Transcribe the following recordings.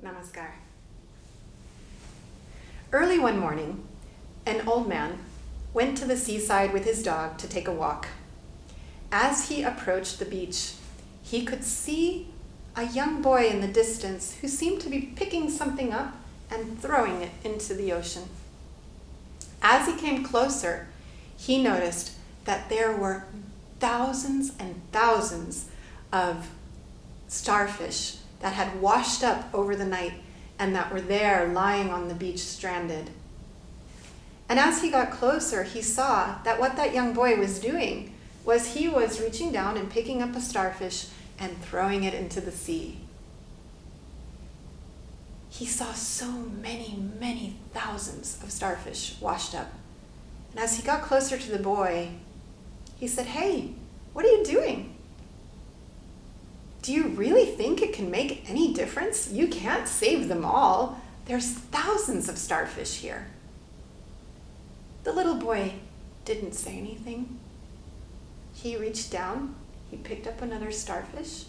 Namaskar. Early one morning, an old man went to the seaside with his dog to take a walk. As he approached the beach, he could see a young boy in the distance who seemed to be picking something up and throwing it into the ocean. As he came closer, he noticed that there were thousands and thousands of starfish that had washed up over the night and that were there lying on the beach stranded. And as he got closer, he saw that what that young boy was doing was he was reaching down and picking up a starfish and throwing it into the sea. He saw so many, many thousands of starfish washed up. And as he got closer to the boy, he said, "Hey, what are you doing? Do you really think it can make any difference? You can't save them all. There's thousands of starfish here." The little boy didn't say anything. He reached down, he picked up another starfish,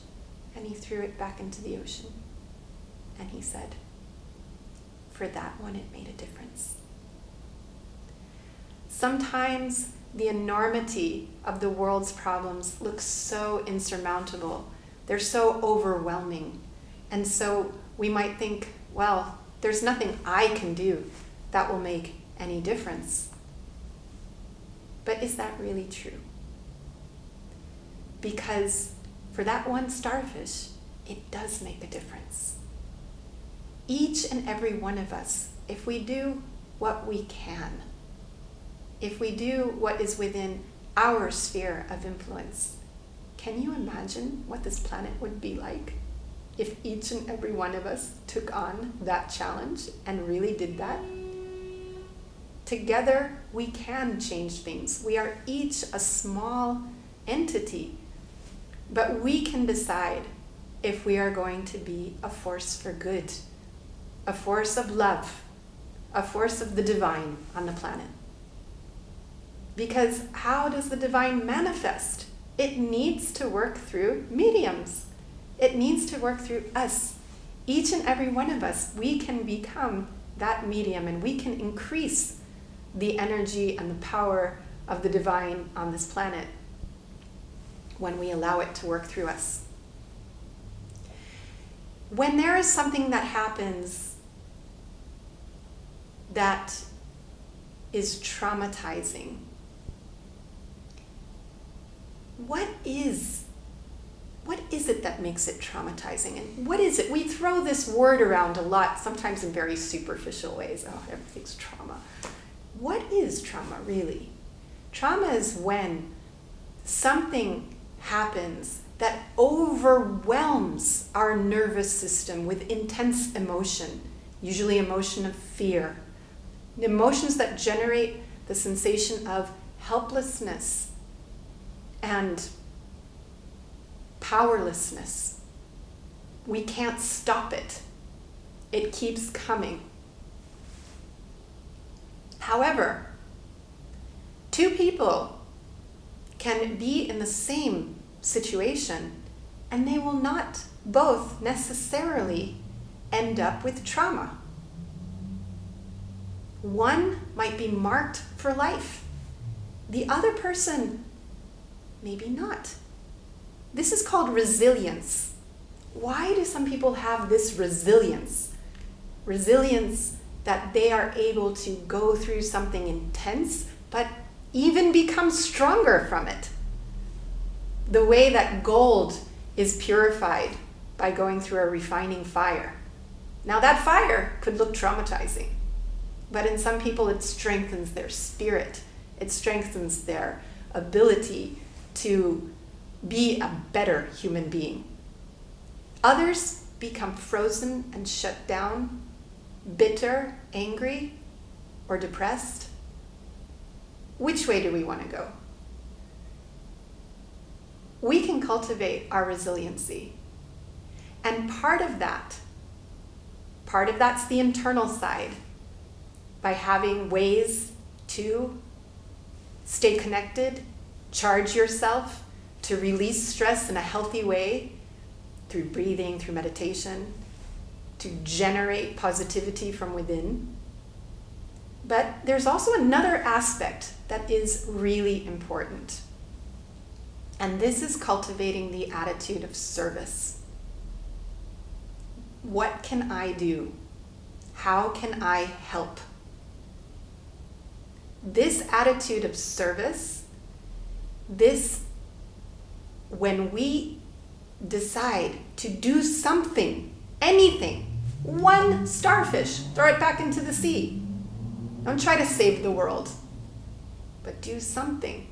and he threw it back into the ocean. And he said, "For that one, it made a difference." Sometimes the enormity of the world's problems looks so insurmountable. They're so overwhelming. And so we might think, well, there's nothing I can do that will make any difference. But is that really true? Because for that one starfish, it does make a difference. Each and every one of us, if we do what we can, if we do what is within our sphere of influence, can you imagine what this planet would be like if each and every one of us took on that challenge and really did that? Together, we can change things. We are each a small entity, but we can decide if we are going to be a force for good, a force of love, a force of the divine on the planet. Because how does the divine manifest? It needs to work through mediums. It needs to work through us. Each and every one of us, we can become that medium, and we can increase the energy and the power of the divine on this planet when we allow it to work through us. When there is something that happens that is traumatizing, what is it that makes it traumatizing? And what is it? We throw this word around a lot, sometimes in very superficial ways. Oh, everything's trauma. What is trauma, really? Trauma is when something happens that overwhelms our nervous system with intense emotion, usually emotion of fear. Emotions that generate the sensation of helplessness and powerlessness. We can't stop it. It keeps coming. However, two people can be in the same situation and they will not both necessarily end up with trauma. One might be marked for life. The other person, maybe not. This is called resilience. Why do some people have this resilience? Resilience that they are able to go through something intense, but even become stronger from it. The way that gold is purified by going through a refining fire. Now that fire could look traumatizing, but in some people it strengthens their spirit. It strengthens their ability to be a better human being. Others become frozen and shut down, bitter, angry, or depressed. Which way do we want to go? We can cultivate our resiliency. And part of that's the internal side, by having ways to stay connected, charge yourself, to release stress in a healthy way through breathing, through meditation. to generate positivity from within. But there's also another aspect that is really important. And this is cultivating the attitude of service. What can I do? How can I help? This attitude of service, when we decide to do something, anything, one starfish, throw it back into the sea. Don't try to save the world, but do something.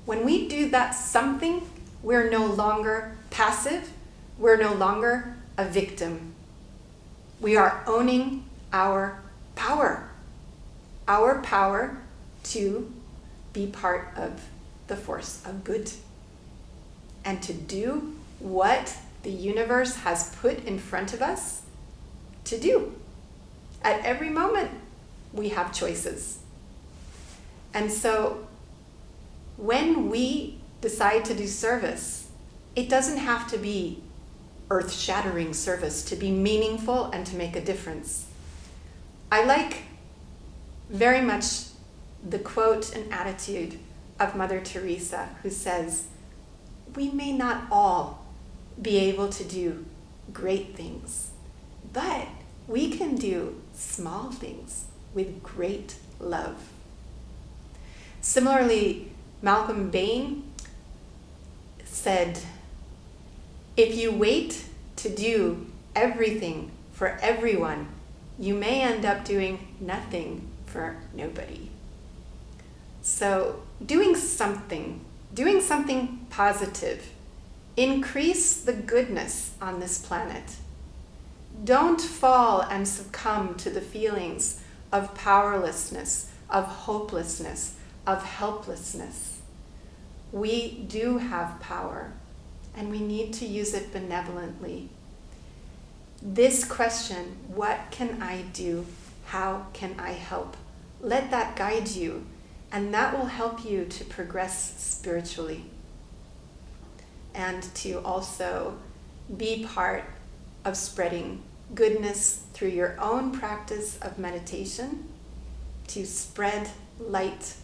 When we do that something, we're no longer passive. We're no longer a victim. We are owning our power to be part of the force of good and to do what the universe has put in front of us to do. At every moment, we have choices. And so when we decide to do service, it doesn't have to be earth-shattering service to be meaningful and to make a difference. I like very much the quote and attitude of Mother Teresa, who says, "We may not all be able to do great things, but we can do small things with great love." Similarly, Malcolm Bain said, "If you wait to do everything for everyone, you may end up doing nothing for nobody." So doing something positive, increase the goodness on this planet. Don't fall and succumb to the feelings of powerlessness, of hopelessness, of helplessness. We do have power, and we need to use it benevolently. This question, what can I do? How can I help? Let that guide you, and that will help you to progress spiritually and to also be part of spreading goodness through your own practice of meditation, to spread light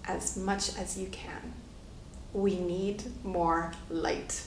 as much as you can. We need more light.